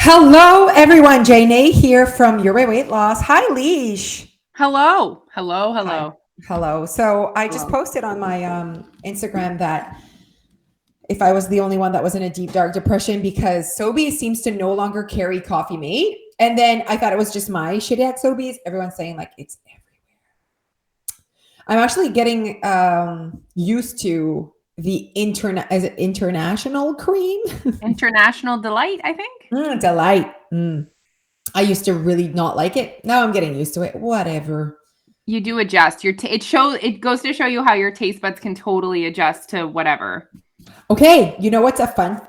Hello, everyone. Jane here from Your Way Weight Loss. Hi, Leash. Hello. Hello. Hi. Hello. Hello. So I just Hello. posted on my Instagram that if I was the only one that was in a deep, dark depression because Sobeys seems to no longer carry Coffee Mate. And then I thought it was just my shitty at Sobeys. Everyone's saying like it's everywhere. I'm actually getting used to the international cream. International delight, I think. Delight. I used to really not like it. Now I'm getting used to it. Whatever. You do adjust. It goes to show you how your taste buds can totally adjust to whatever. Okay, you know what's a fun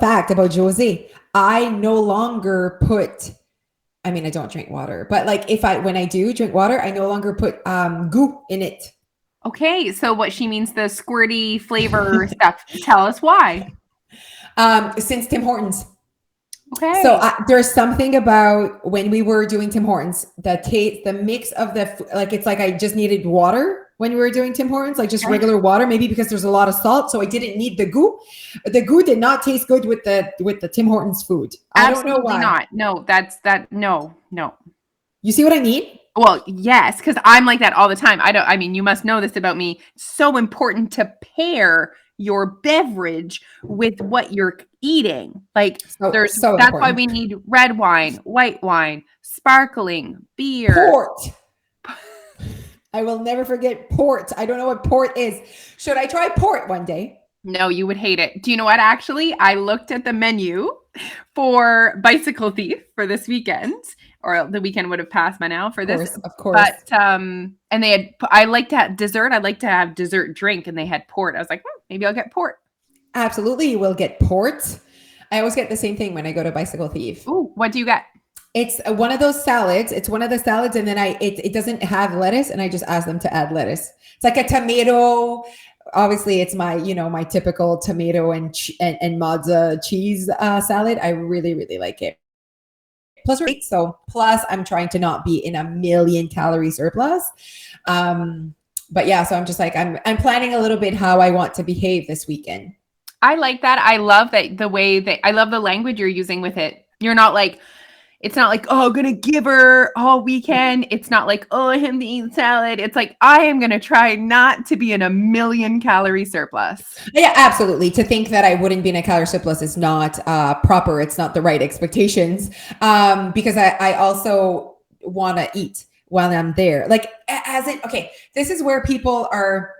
fact about Josie? I no longer put I mean I don't drink water, but like when I do drink water, I no longer put goo in it. Okay, so what she means the squirty flavor stuff. Tell us why. Since Tim Hortons. So Okay. there's something about when we were doing Tim Hortons, the mix of like it's like I just needed water when we were doing Tim Hortons, like just Okay. regular water, maybe because there's a lot of salt, so I didn't need the goo. The goo did not taste good with the Tim Hortons food. I don't know Absolutely why. not. No, that. No, no. You see what I mean? Well, yes, because I'm like that all the time. I mean, you must know this about me. It's so important to pair your beverage with what you're eating. Like So that's why important. we need red wine, white wine, sparkling, beer. Port. I will never forget port. I don't know what port is. Should I try port one day? No, you would hate it. Do you know what? Actually, I looked at the menu for Bicycle Thief for this weekend, or the weekend would have passed by now for this. Of course. But and they had. I like to have dessert. I like to have dessert drink, and they had port. I was like, maybe I'll get port. Absolutely, you will get port. I always get the same thing when I go to Bicycle Thief. Ooh, what do you get? It's one of those salads. It's one of the salads, and then it doesn't have lettuce, and I just ask them to add lettuce. It's like a tomato. Obviously, it's my typical tomato and mozza cheese salad. I really really like it. Plus I'm trying to not be in a million calorie surplus. But yeah, so I'm just like I'm planning a little bit how I want to behave this weekend. I like that. I love that the way that I love the language you're using with it. You're not like, it's not like, oh, gonna give her all weekend. It's not like, oh, I am to eat salad. It's like, I am gonna try not to be in a million calorie surplus. Yeah, absolutely. To think that I wouldn't be in a calorie surplus is not proper. It's not the right expectations. Because I also want to eat while I'm there. Like okay, this is where people are.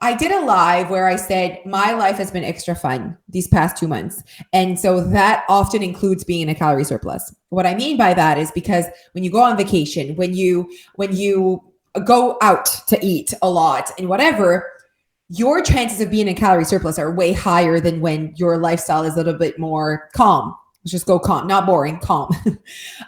I did a live where I said my life has been extra fun these past 2 months. And so that often includes being in a calorie surplus. What I mean by that is because when you go on vacation, when you go out to eat a lot and whatever, your chances of being in calorie surplus are way higher than when your lifestyle is a little bit more calm. Let's just go calm, not boring, calm.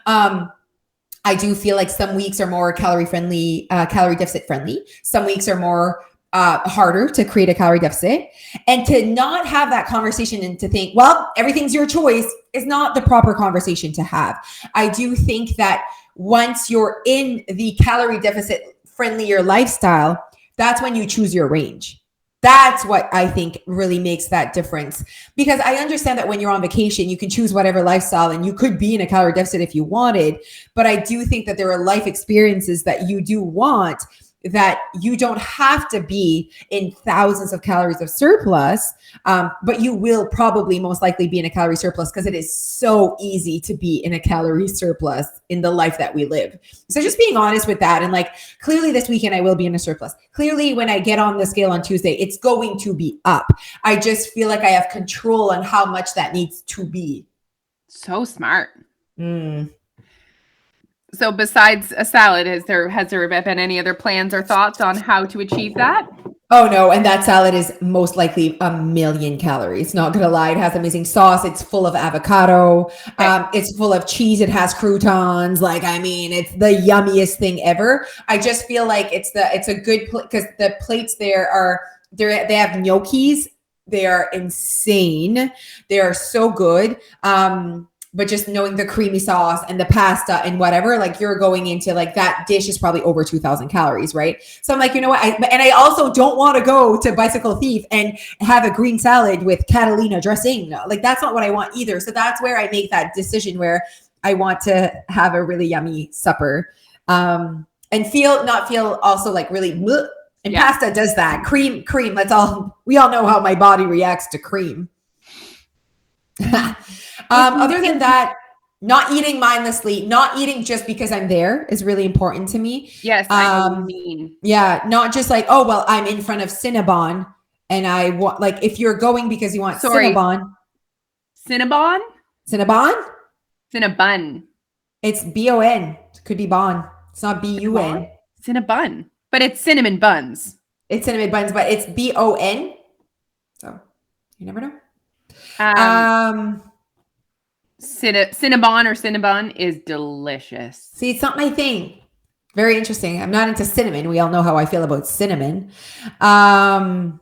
I do feel like some weeks are more calorie deficit friendly. Some weeks are more harder to create a calorie deficit. And to not have that conversation and to think, well, everything's your choice is not the proper conversation to have. I do think that once you're in the calorie deficit friendlier lifestyle, that's when you choose your range. That's what I think really makes that difference. Because I understand that when you're on vacation, you can choose whatever lifestyle and you could be in a calorie deficit if you wanted. But I do think that there are life experiences that you do want that you don't have to be in thousands of calories of surplus, but you will probably most likely be in a calorie surplus because it is so easy to be in a calorie surplus in the life that we live. So just being honest with that. And like, clearly this weekend I will be in a surplus. Clearly when I get on the scale on Tuesday, it's going to be up. I just feel like I have control on how much that needs to be. So smart. So besides a salad, has there been any other plans or thoughts on how to achieve that? Oh no, and that salad is most likely a million calories. Not gonna lie, it has amazing sauce. It's full of avocado. Okay. It's full of cheese. It has croutons. Like, I mean, it's the yummiest thing ever. I just feel like it's a good because the plates there they have gnocchis. They are insane. They are so good. but just knowing the creamy sauce and the pasta and whatever, like you're going into like that dish is probably over 2,000 calories, right? So I'm like, you know what? And I also don't want to go to Bicycle Thief and have a green salad with Catalina dressing. Like that's not what I want either. So that's where I make that decision where I want to have a really yummy supper, and not feel also like really. Bleh. And pasta does that. Cream. We all know how my body reacts to cream. Other than that, not eating mindlessly, not eating just because I'm there is really important to me. Yes, I know what you mean. Yeah, not just like, oh, well, I'm in front of Cinnabon and I want, like, if you're going because you want Cinnabon. Cinnabon? Cinnabon. It's B-O-N. Could be bon. It's not B-U-N. Cinnabon. But it's cinnamon buns. It's cinnamon buns, but it's B-O-N. So you never know. Cinnabon or Cinnabon is delicious. See, it's not my thing. Very interesting. I'm not into cinnamon. We all know how I feel about cinnamon. I'm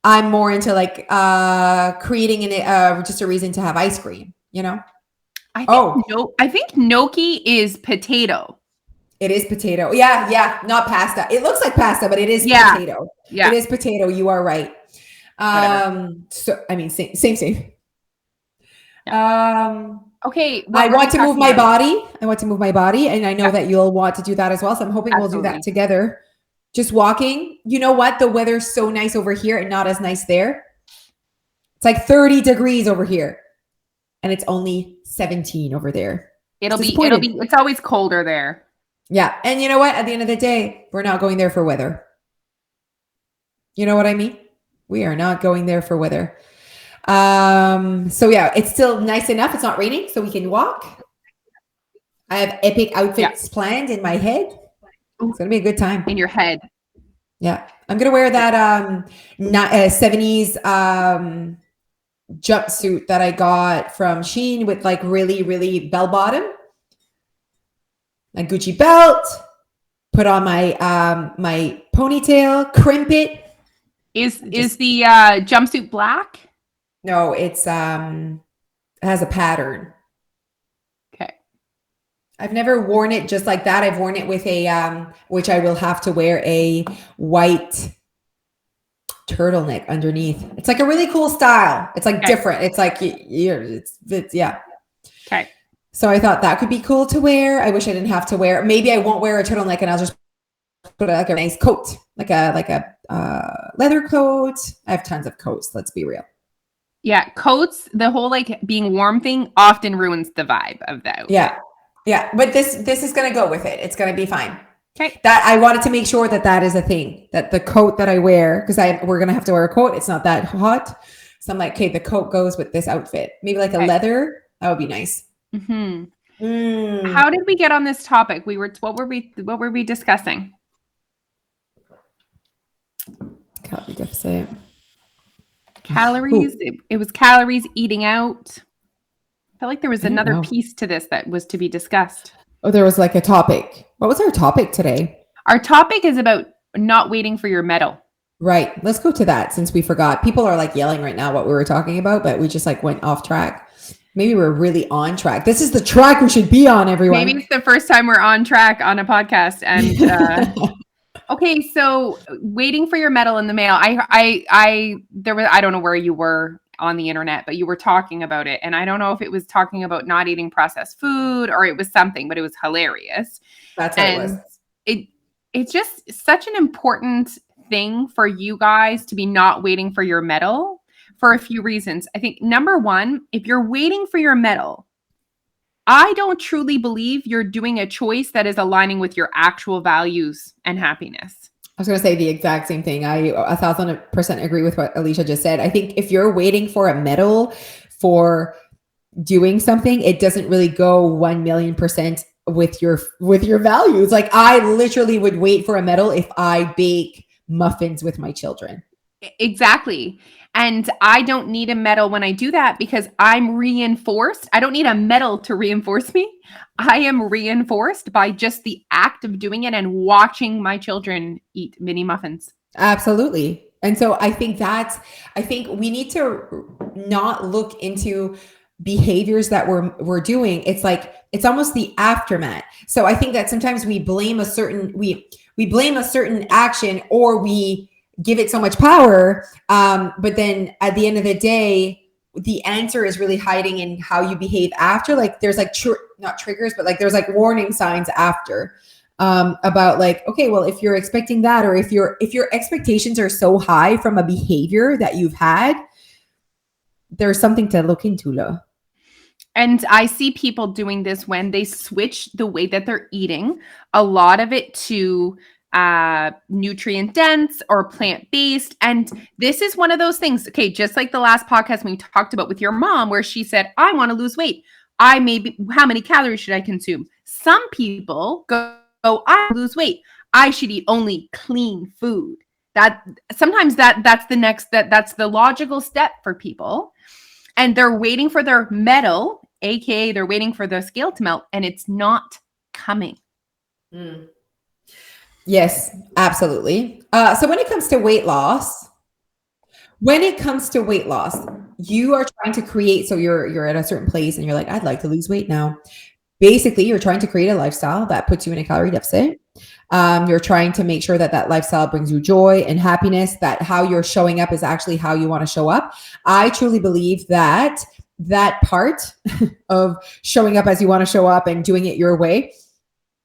more into like creating just a reason to have ice cream, you know? I think gnocchi is potato. It is potato. Yeah, not pasta. It looks like pasta, but it is potato. Yeah. It is potato. You are right. So I mean, same. Yeah. Okay. I want to move my body. And I know that you'll want to do that as well. So I'm hoping we'll do that together. Just walking. You know what? The weather's so nice over here and not as nice there. It's like 30 degrees over here. And it's only 17 over there. It's always colder there. Yeah. And you know what? At the end of the day, we're not going there for weather. You know what I mean? We are not going there for weather. So yeah, it's still nice enough. It's not raining, so we can walk. I have epic outfits planned in my head. It's going to be a good time. In your head. Yeah. I'm going to wear that 70s jumpsuit that I got from Shein with like really, really bell bottom. A Gucci belt, put on my my ponytail, crimp it. Is the jumpsuit black? No, it has a pattern. Okay. I've never worn it just like that. I've worn it with a which I will have to wear a white turtleneck underneath. It's like a really cool style. It's like different. It's like it's yeah. Okay. So I thought that could be cool to wear. I wish I didn't have to wear. Maybe I won't wear a turtleneck and I'll just put like a nice coat, like a leather coat. I have tons of coats. Let's be real. Yeah, coats. The whole like being warm thing often ruins the vibe of the outfit. Yeah. But this is gonna go with it. It's gonna be fine. Okay. That I wanted to make sure that is a thing. That the coat that I wear, because we're gonna have to wear a coat. It's not that hot, so I'm like, okay, the coat goes with this outfit. Maybe like a leather. That would be nice. Mm-hmm. How did we get on this topic? What were we discussing? Calorie deficit. Calories. It was calories, eating out. I felt like there was another piece to this that was to be discussed. Oh, there was like a topic. What was our topic today? Our topic is about not waiting for your medal. Right. Let's go to that since we forgot. People are like yelling right now what we were talking about, but we just like went off track. Maybe we're really on track. This is the track we should be on, everyone. Maybe it's the first time we're on track on a podcast. And okay, so waiting for your medal in the mail. I don't know where you were on the internet, but you were talking about it. And I don't know if it was talking about not eating processed food or it was something, but it was hilarious. That's what it was. It's just such an important thing for you guys to be not waiting for your medal. For a few reasons. I think number one, if you're waiting for your medal, I don't truly believe you're doing a choice that is aligning with your actual values and happiness. I was going to say the exact same thing. I 1,000% agree with what Alicia just said. I think if you're waiting for a medal for doing something, it doesn't really go 1,000,000% with your values. Like I literally would wait for a medal if I bake muffins with my children. Exactly. And I don't need a medal when I do that because I'm reinforced. I don't need a medal to reinforce me. I am reinforced by just the act of doing it and watching my children eat mini muffins. Absolutely. And so I think we need to not look into behaviors that we're doing, it's like it's almost the aftermath. So I think that sometimes we blame a certain action, or we give it so much power, but then at the end of the day, the answer is really hiding in how you behave after. Like there's like not triggers, but like there's like warning signs after, about like, okay, well, if you're expecting that, or if your expectations are so high from a behavior that you've had, there's something to look into, though. And I see people doing this when they switch the way that they're eating, a lot of it to nutrient dense or plant based. And this is one of those things, okay, just like the last podcast we talked about with your mom, where she said, I want to lose weight. How many calories should I consume? Some people go, I lose weight. I should eat only clean food. That sometimes that's the logical step for people. And they're waiting for their medal, aka they're waiting for the scale to melt, and it's not coming. Yes, absolutely. So when it comes to weight loss, you are trying to create, so you're at a certain place and you're like, I'd like to lose weight now. Basically, you're trying to create a lifestyle that puts you in a calorie deficit. You're trying to make sure that that lifestyle brings you joy and happiness, that how you're showing up is actually how you want to show up. I truly believe that that part of showing up as you want to show up and doing it your way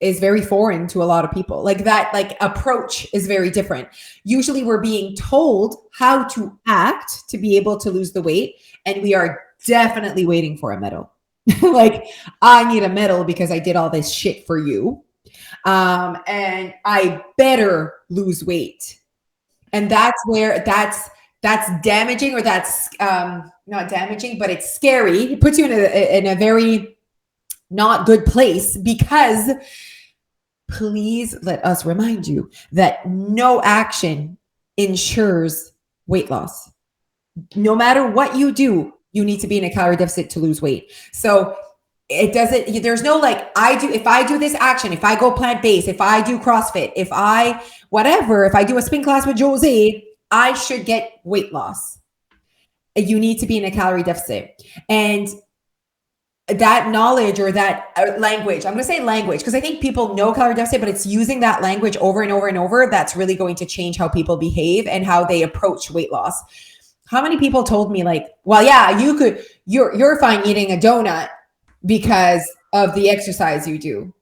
is very foreign to a lot of people. Like that, like approach is very different. Usually we're being told how to act to be able to lose the weight, and we are definitely waiting for a medal. Like, I need a medal because I did all this shit for you. And I better lose weight. And that's where that's damaging, or that's not damaging, but it's scary. It puts you in a very not good place, because please let us remind you that no action ensures weight loss. No matter what you do, you need to be in a calorie deficit to lose weight. So it doesn't, there's no like, if I do this action, if I go plant-based, if I do CrossFit, if I do a spin class with Jose, I should get weight loss. You need to be in a calorie deficit. And that knowledge, or that language, I'm going to say language, because I think people know calorie deficit, but it's using that language over and over and over that's really going to change how people behave and how they approach weight loss. How many people told me like, well, yeah, you're fine eating a donut because of the exercise you do.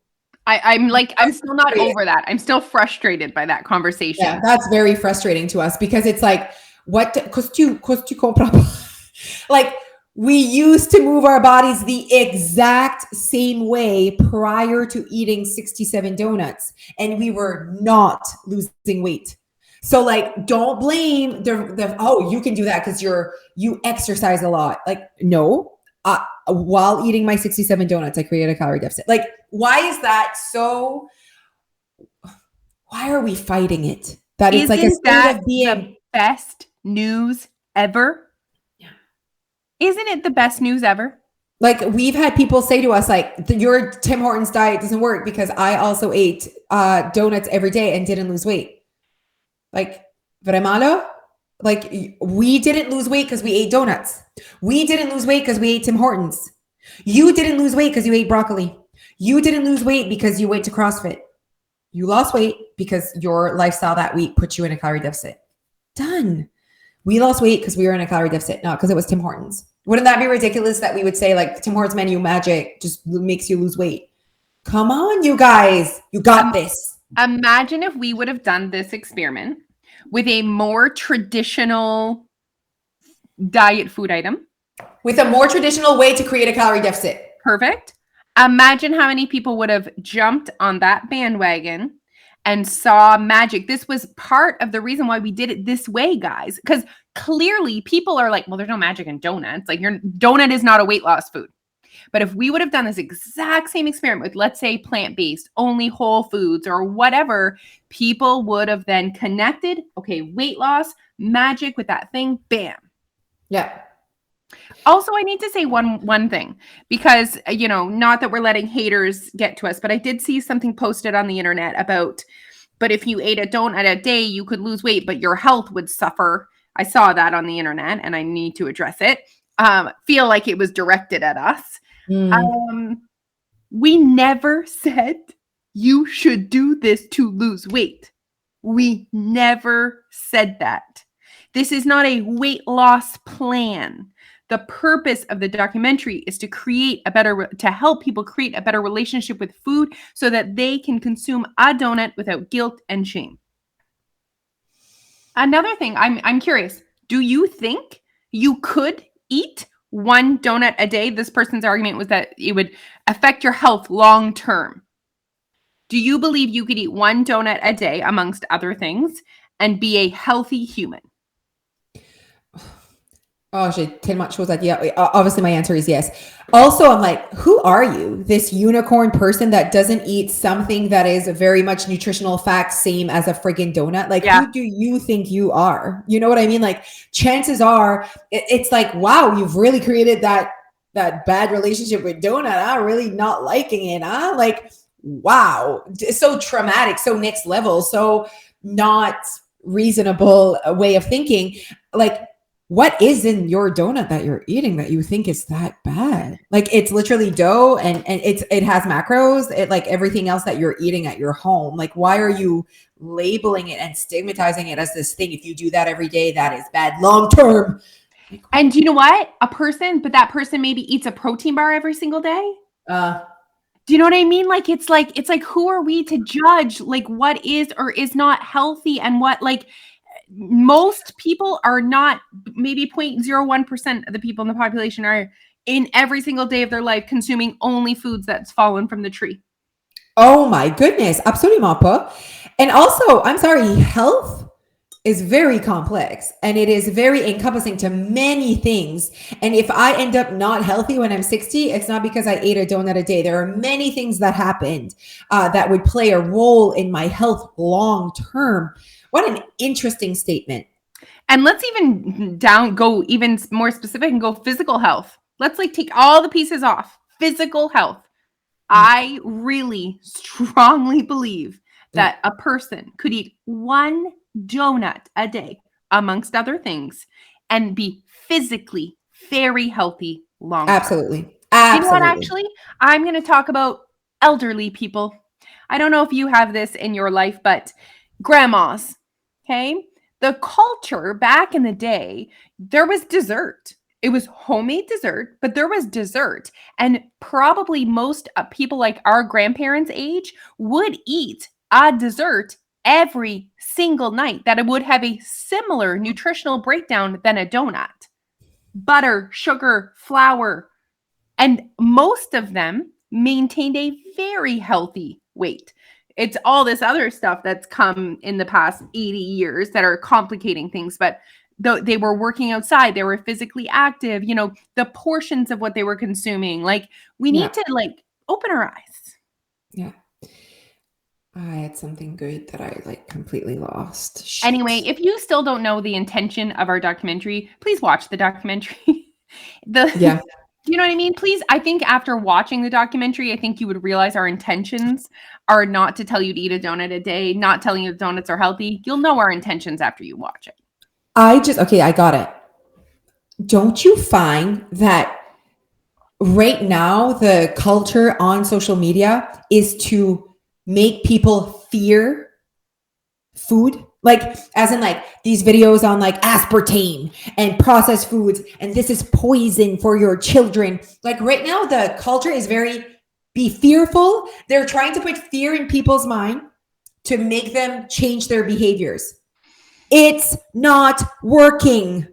I'm still not over that. I'm still frustrated by that conversation. Yeah, that's very frustrating to us, because it's like, like, we used to move our bodies the exact same way prior to eating 67 donuts, and we were not losing weight. So like, don't blame oh, you can do that because you exercise a lot. Like, no, while eating my 67 donuts, I created a calorie deficit. Like, why is that so? Why are we fighting it? That it's like a state of being the best news ever. Yeah. Isn't it the best news ever? Like, we've had people say to us, like, your Tim Hortons diet doesn't work because I also ate donuts every day and didn't lose weight. Like, vraiment? Like, we didn't lose weight because we ate donuts. We didn't lose weight because we ate Tim Hortons. You didn't lose weight because you ate broccoli. You didn't lose weight because you went to CrossFit. You lost weight because your lifestyle that week put you in a calorie deficit. Done. We lost weight because we were in a calorie deficit, not because it was Tim Hortons. Wouldn't that be ridiculous that we would say like Tim Hortons menu magic just makes you lose weight? Come on, you guys. You got this. Imagine if we would have done this experiment with a more traditional diet food item. With a more traditional way to create a calorie deficit. Perfect. Imagine how many people would have jumped on that bandwagon and saw magic. This was part of the reason why we did it this way, guys, because clearly people are like, well, there's no magic in donuts. Like, your donut is not a weight loss food. But if we would have done this exact same experiment with, let's say, plant-based, only whole foods or whatever, people would have then connected, okay, weight loss, magic with that thing, bam. Yeah. Also, I need to say one thing, because, you know, not that we're letting haters get to us, but I did see something posted on the internet about, but if you ate a donut a day, you could lose weight, but your health would suffer. I saw that on the internet and I need to address it. feel like it was directed at us. Mm. We never said you should do this to lose weight. We never said that. This is not a weight loss plan. The purpose of the documentary is to help people create a better relationship with food so that they can consume a donut without guilt and shame. Another thing, I'm curious, do you think you could eat one donut a day? This person's argument was that it would affect your health long term. Do you believe you could eat one donut a day, amongst other things, and be a healthy human? Oh, j'ai tellement de choses à dire. Obviously, my answer is yes. Also, I'm like, who are you? This unicorn person that doesn't eat something that is very much nutritional fact, same as a friggin' donut. Like, Yeah. who do you think you are? You know what I mean? Like, chances are, it's like, wow, you've really created that bad relationship with donut. I'm really not liking it. Like, wow, so traumatic, so next level, so not reasonable way of thinking. Like, what is in your donut that you're eating that you think is that bad? Like, it's literally dough and it has macros, like everything else that you're eating at your home. Like, why are you labeling it and stigmatizing it as this thing? If you do that every day, that is bad long term. And you know what? That person maybe eats a protein bar every single day. Do you know what I mean? Like, it's like, who are we to judge like what is or is not healthy and what, like, most people are not, maybe 0.01% of the people in the population are in every single day of their life consuming only foods that's fallen from the tree. Oh my goodness. Absolument pas. And also, I'm sorry, health is very complex and it is very encompassing to many things. And if I end up not healthy when I'm 60, it's not because I ate a donut a day. There are many things that happened that would play a role in my health long term. What an interesting statement. And let's even go even more specific and go physical health. Let's like take all the pieces off. Physical health. I really strongly believe that a person could eat one donut a day, amongst other things, and be physically very healthy long term. Absolutely. You know what, actually? I'm going to talk about elderly people. I don't know if you have this in your life, but grandmas, okay? The culture back in the day, there was dessert. It was homemade dessert, but there was dessert. And probably most people like our grandparents' age would eat a dessert every single night that it would have a similar nutritional breakdown than a donut. Butter, sugar, flour, and most of them maintained a very healthy weight. It's all this other stuff that's come in the past 80 years that are complicating things, but they were working outside, they were physically active, you know, the portions of what they were consuming. Like, we need to like open our eyes. Yeah. I had something good that I like completely lost. Shit. Anyway, if you still don't know the intention of our documentary, please watch the documentary. Yeah. Do you know what I mean? Please, I think after watching the documentary, I think you would realize our intentions are not to tell you to eat a donut a day, not telling you donuts are healthy. You'll know our intentions after you watch it. I got it. Don't you find that right now the culture on social media is to make people fear food? Like, as in like these videos on like aspartame and processed foods, and this is poison for your children. Like, right now, the culture is very be fearful. They're trying to put fear in people's mind to make them change their behaviors. It's not working.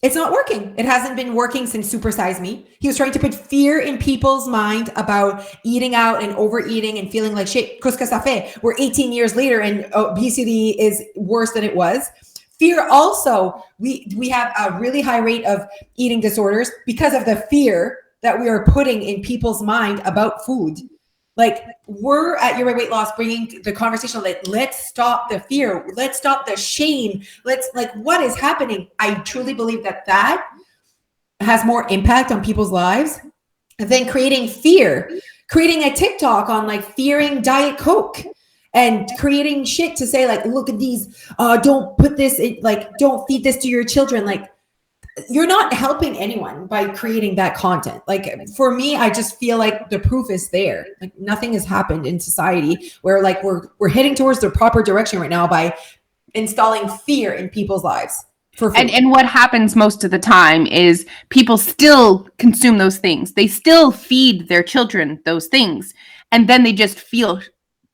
It's not working. It hasn't been working since Super Size Me. He was trying to put fear in people's mind about eating out and overeating and feeling like shit. Qu'est-ce que ça fait? We're 18 years later and obesity is worse than it was. Fear also, we have a really high rate of eating disorders because of the fear that we are putting in people's mind about food. Like, we're at Your Weight Loss bringing the conversation like, let's stop the fear. Let's stop the shame. Let's like, what is happening? I truly believe that has more impact on people's lives than creating fear, creating a TikTok on like fearing Diet Coke and creating shit to say like, look at these, don't put this in, like, don't feed this to your children. Like, you're not helping anyone by creating that content. Like for me, I just feel like the proof is there. Like nothing has happened in society where like we're heading towards the proper direction right now by installing fear in people's lives for food. And what happens most of the time is people still consume those things. They still feed their children those things, and then they just feel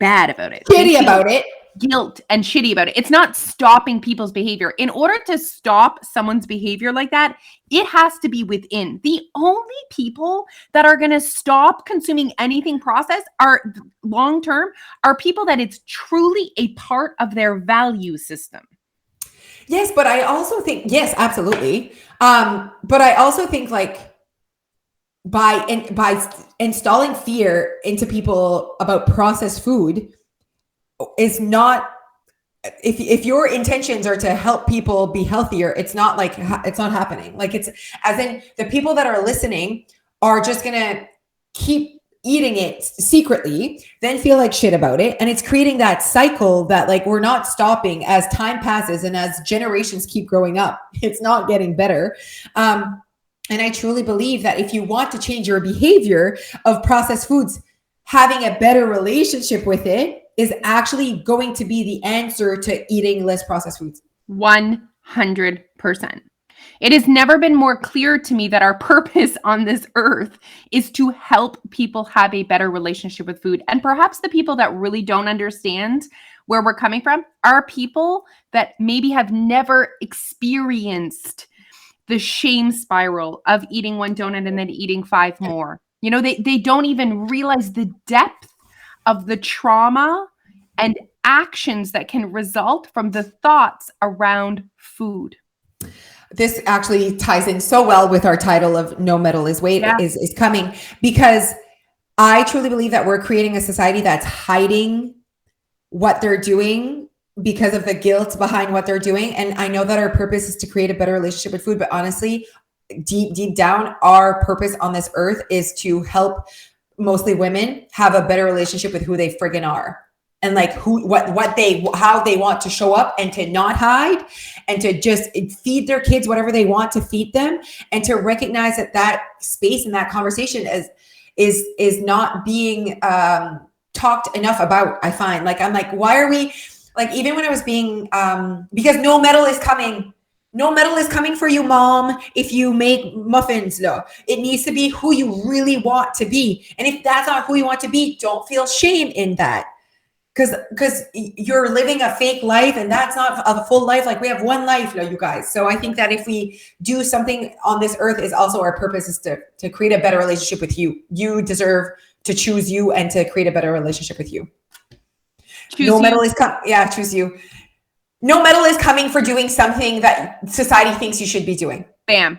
bad about it. Shitty about it. Guilt and shitty about it. It's not stopping people's behavior. In order to stop someone's behavior like that, it has to be within. The only people that are going to stop consuming anything processed are long term are people that it's truly a part of their value system. Yes, but I also think, yes, absolutely. But I also think like by installing fear into people about processed food is not, if your intentions are to help people be healthier, it's not like, it's not happening. Like it's, as in the people that are listening are just going to keep eating it secretly, then feel like shit about it. And it's creating that cycle that like, we're not stopping as time passes and as generations keep growing up, it's not getting better. And I truly believe that if you want to change your behavior of processed foods, having a better relationship with it is actually going to be the answer to eating less processed foods. 100%. It has never been more clear to me that our purpose on this earth is to help people have a better relationship with food. And perhaps the people that really don't understand where we're coming from are people that maybe have never experienced the shame spiral of eating one donut and then eating 5 more. You know, they don't even realize the depth of the trauma and actions that can result from the thoughts around food. This actually ties in so well with our title of No Metal is Weight is coming, because I truly believe that we're creating a society that's hiding what they're doing because of the guilt behind what they're doing. And I know that our purpose is to create a better relationship with food, but honestly, deep down, our purpose on this earth is to help mostly women have a better relationship with who they friggin' are. And like how they want to show up and to not hide and to just feed their kids whatever they want to feed them, and to recognize that space and that conversation is not being talked enough about. I find like, I'm like, why are we like, even when I was being, because no metal is coming. No metal is coming for you, mom, if you make muffins. No, it needs to be who you really want to be. And if that's not who you want to be, don't feel shame in that. Because you're living a fake life, and that's not a full life. Like we have one life, you guys. So I think that if we do something on this earth, is also our purpose is to create a better relationship with you. You deserve to choose you and to create a better relationship with you. Choose you. No metal is coming for doing something that society thinks you should be doing. Bam.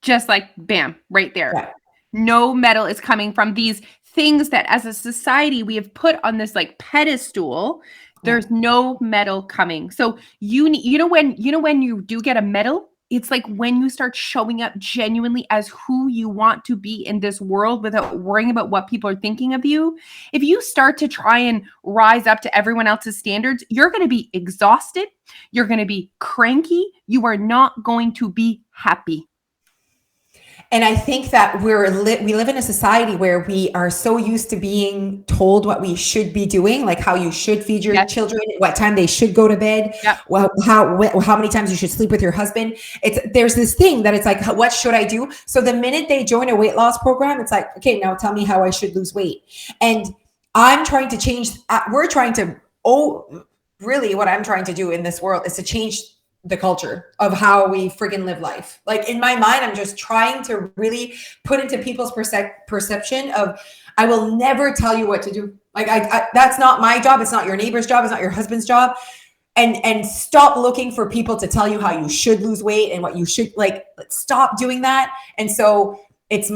Just like bam, right there. Yeah. No metal is coming from these things that as a society we have put on this like pedestal. There's no metal coming. So you know when you do get a medal, it's like when you start showing up genuinely as who you want to be in this world without worrying about what people are thinking of you. If you start to try and rise up to everyone else's standards, you're going to be exhausted. You're going to be cranky. You are not going to be happy. And I think that we live in a society where we are so used to being told what we should be doing, like how you should feed your children, what time they should go to bed, how many times you should sleep with your husband. There's this thing that it's like, what should I do? So the minute they join a weight loss program, it's like, okay, now tell me how I should lose weight. And I'm trying to change. Really what I'm trying to do in this world is to change the culture of how we friggin' live life. Like in my mind, I'm just trying to really put into people's perception of, I will never tell you what to do. Like I that's not my job. It's not your neighbor's job. It's not your husband's job. And stop looking for people to tell you how you should lose weight and what you should like, stop doing that. And so it's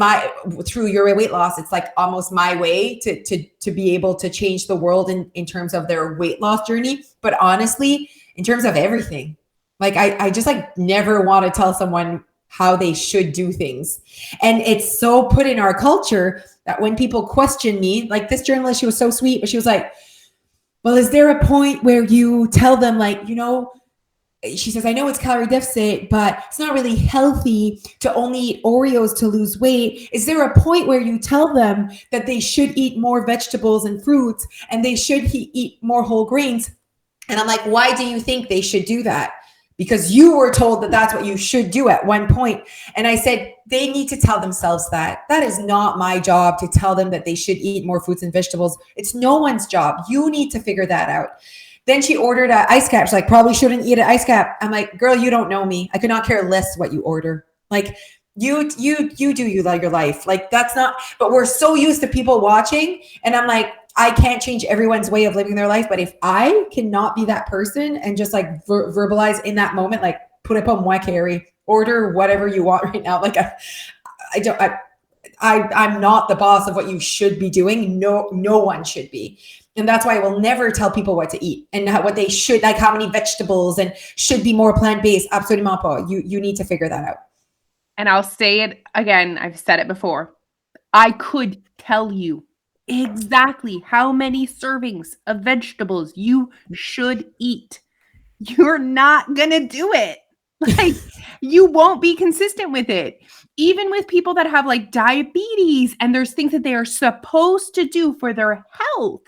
through your weight loss, it's like almost my way to be able to change the world in terms of their weight loss journey. But honestly, in terms of everything, like I just like never want to tell someone how they should do things. And it's so put in our culture that when people question me, like this journalist, she was so sweet, but she was like, well, is there a point where you tell them like, she says, I know it's calorie deficit, but it's not really healthy to only eat Oreos to lose weight. Is there a point where you tell them that they should eat more vegetables and fruits and they should eat more whole grains? And I'm like, why do you think they should do that? Because you were told that that's what you should do at one point. And I said, they need to tell themselves that. That is not my job to tell them that they should eat more fruits and vegetables. It's no one's job. You need to figure that out. Then she ordered an ice cap. She's like, probably shouldn't eat an ice cap. I'm like, girl, you don't know me. I could not care less what you order. Like, you do you like your life. Like, that's not, but we're so used to people watching. And I'm like, I can't change everyone's way of living their life. But if I cannot be that person and just like verbalize in that moment, like, put up a moi carry, order whatever you want right now. Like, I'm not the boss of what you should be doing. No one should be. And that's why I will never tell people what to eat and what they should, like how many vegetables and should be more plant-based. Absolument pas. You need to figure that out. And I'll say it again. I've said it before. I could tell you exactly how many servings of vegetables you should eat. You're not going to do it. Like, you won't be consistent with it. Even with people that have like diabetes and there's things that they are supposed to do for their health,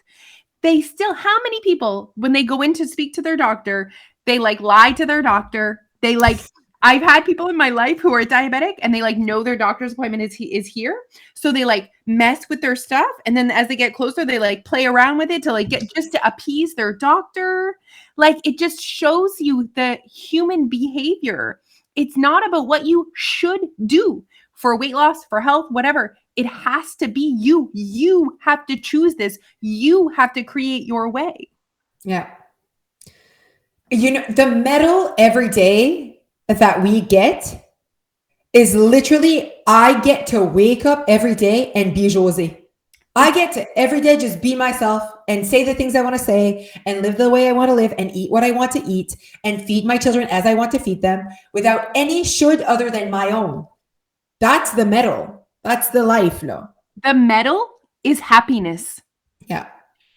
they still, how many people, when they go in to speak to their doctor, they like lie to their doctor. They like, I've had people in my life who are diabetic and they like know their doctor's appointment is here. So they like mess with their stuff. And then as they get closer, they like play around with it to like get just to appease their doctor. Like, it just shows you the human behavior. It's not about what you should do for weight loss, for health, whatever. It has to be you. You have to choose this. You have to create your way. Yeah. You know, the medal every day that we get is literally, I get to wake up every day and be Josie. I get to every day just be myself and say the things I want to say and live the way I want to live and eat what I want to eat and feed my children as I want to feed them without any should other than my own. That's the medal. That's the life, no? The medal is happiness. Yeah.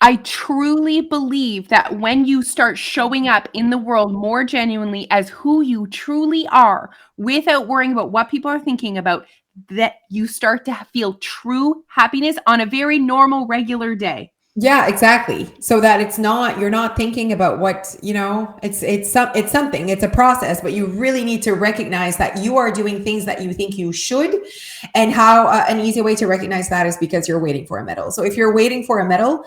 I truly believe that when you start showing up in the world more genuinely as who you truly are, without worrying about what people are thinking about, that you start to feel true happiness on a very normal, regular day. Yeah, exactly. So that it's not, you're not thinking about what, you know, it's something, it's a process, but you really need to recognize that you are doing things that you think you should. And how an easy way to recognize that is because you're waiting for a medal. So if you're waiting for a medal,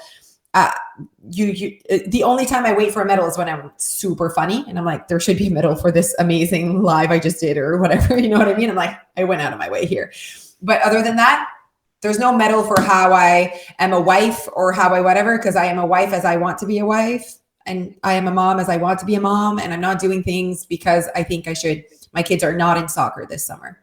the only time I wait for a medal is when I'm super funny and I'm like, there should be a medal for this amazing live I just did or whatever, you know what I mean? I'm like, I went out of my way here. But other than that, there's no medal for how I am a wife or how I whatever, because I am a wife as I want to be a wife and I am a mom as I want to be a mom, and I'm not doing things because I think I should. My kids are not in soccer this summer.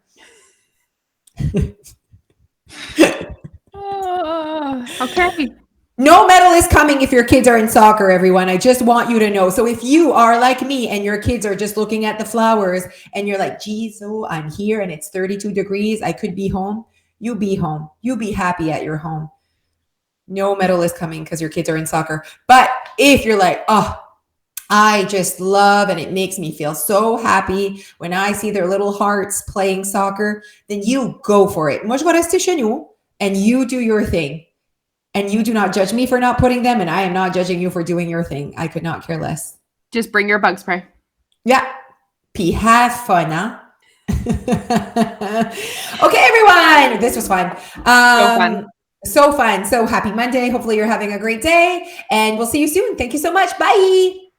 Okay. No medal is coming if your kids are in soccer, everyone. I just want you to know. So if you are like me and your kids are just looking at the flowers and you're like, geez, oh, I'm here and it's 32 degrees. I could be home. You be home. You be happy at your home. No medal is coming because your kids are in soccer. But if you're like, oh, I just love and it makes me feel so happy when I see their little hearts playing soccer, then you go for it. Moi, je vais rester chez nous and you do your thing. And you do not judge me for not putting them, and I am not judging you for doing your thing. I could not care less. Just bring your bug spray. Yeah. Puis have fun, huh? Okay, everyone. This was fun. So fun. So happy Monday. Hopefully you're having a great day, and we'll see you soon. Thank you so much. Bye.